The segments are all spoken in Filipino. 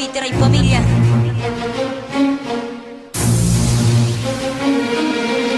Cavite Ray Pamilya.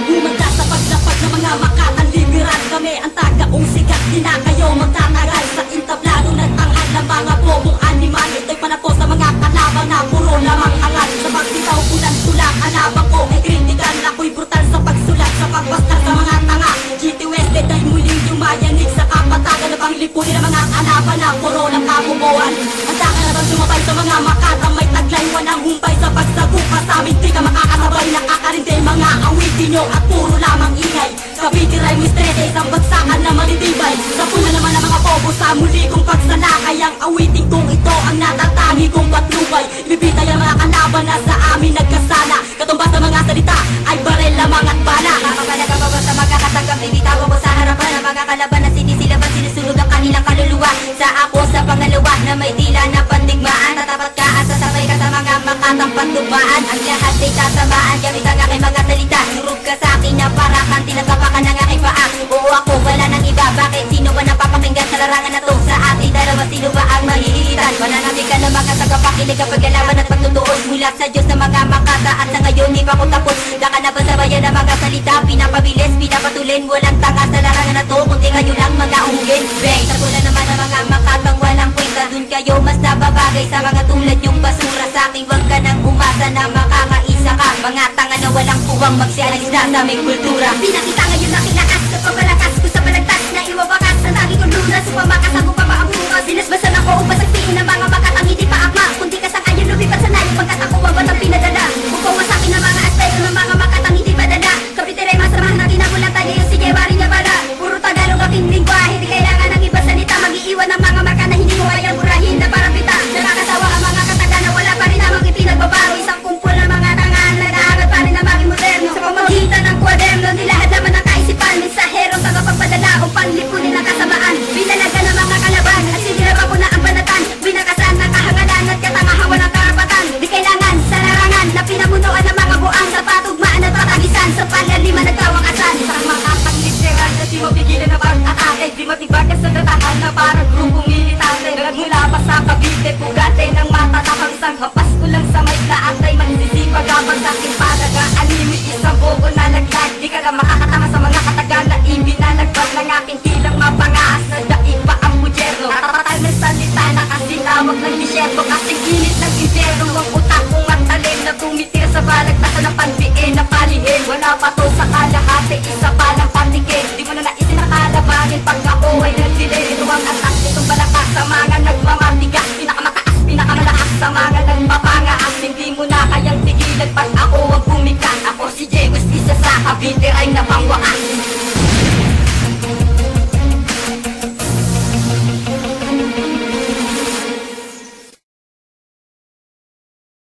Humanda sa paglapag ng mga Makatan, liberal kami ang tagaong sigat. Di na kayo magtatagal sa intablado nagtanghal ng mga bobong animal. Ito'y panapos sa mga kalaban na puro lamang hangal. Sa pagbitaw ulan tulak, kalaban ko ay kritikal. Ako'y brutal sa pagsulat, sa pagbastar sa mga tanga. GT Wested ay muling yumayanig sa kapatagan na panglipunin ng mga kalaban na puro lang kabubuan. Handa ka na bang sumabay sa mga Makatan? May taglay, walang humpay sa pagsagupa sa amin. Di ka makakasabay, nakakarindi mga awitin nyo at puro lamang ingay. Cavite Ray Mistrete, isang bagsakan na matitibay. Sa puna naman ng mga bobo sa muli kong pagsalakay. Ang awitin kong ito ang natatangi kong patnubay. Bibitay ang mga kalaban na sa amin nagkasala. Katumbas ng mga salita ay barel lamang at bala. Kapapalaga ba sa mga katanggap, bibitaw ko sa harapan ng mga kalaban na sinisilaban, sinusunog ang kanilang kaluluwa. Sa ako sa pangalawa na may tila na pandigmaan. Tatapat ka at sasabay ka sa mga Makatang pagtubaan. Ang lahat ay tasamaan, gamit ang aking mga salita. Surog ka sa akin na para kang tinatapakan ng aking paa. Oo ako, wala nang iba, bakit sino ba napapakinggan sa larangan na to? Sa ating dalawa, sino ba ang mahihilitan? Mananati ka na mga tagapakinig kapag kalaban at pagtutuos mula sa Diyos ng mga Makata. At sa ngayon, di pa ko tapos. Daka na ba sa bayan ng mga salita? Pinapabilis, pinapatulin, walang tanga sa larangan na to. Kundi kayo lang mga ungin. Bang, sa pula naman ng mga Makatang walang kwenta. Dun kayo mas nababagay sa mga tulad yung basura. Sa aking wag ka nang umasa na makakaisa ka. Mga tanga na walang puwang magsialis na sa aming kultura. Pinakita ngayon aking lakas sa pabalakas ko sa balagtas na iwabakas. Ang tagi kong lunas, upamakas ako pa maabukas. Binasbasan ako upang saksihin ng mga Makatang hindi pa akma. Kundi ka sa kayo lumipat sa nayo pagkat ako ang batang pinadala. Upaw sa akin ang mga aspecto ng mga Makatang hindi padala. Cavite Ray masamahan na kinabulatan ngayon sige wari niya bala. Puro Tagalog aking lingwahe, di kailangan ng iba salita. Mag-iiwan ng mga marka na hindi mo kayang burahin na parang pita. Nakakasawa ang mga kataga na wala pa rin namang ipinagbabaro. Isang kumpul ng mga tangan, nag-aangat pa rin na maging moderno. Sa pamagitan ng kwaderno, nilahad naman ng kaisipan. Mensaherong tagapagpadala o panlipunin ng kasamaan. Binalaga ng mga kalaban at siniraba ko na ang banatan. Binakasan ng kahangalan at katangahawan ng karapatan. Di kailangan sa larangan na pinamunuan ng mga buang sa patugmaan at patagisan. Sa palaliman nagtawang asan. Isang Makatang literal na di mapigilan na pag-atake. Di matibagas sa datahan na parang grupong militante. Nagmula pa sa Cavite, pugate ng mata nakang hapas ko lang sa may laat ay magsisipag habang sa aking padaga. Alimit isang bobo na laglag. Di ka na makakatama sa mga kataga na ibinalagbag ng aking tilang mapangaas na daig pa ang budyerno. Natatatay ng salita na kasinawag ng disyerto. Kasing init ng inferno ang utak kong matalim na tumitira sa balagtasan ng panbiin na palihin. Wala pa to sa kalahati, isa pa lang patigil. Di mo na naisin na kalabanin pag ako ay nagdilim. Ito ang atak nitong balakas sa mga nagmamatigas. Pinakamataas, pinakamalakas sa mga nagpapangaas. Hindi mo na kayang tigilan pag ako ang bumikas. Ako si Jewis, isa sa Cavite Ray na pangwakas.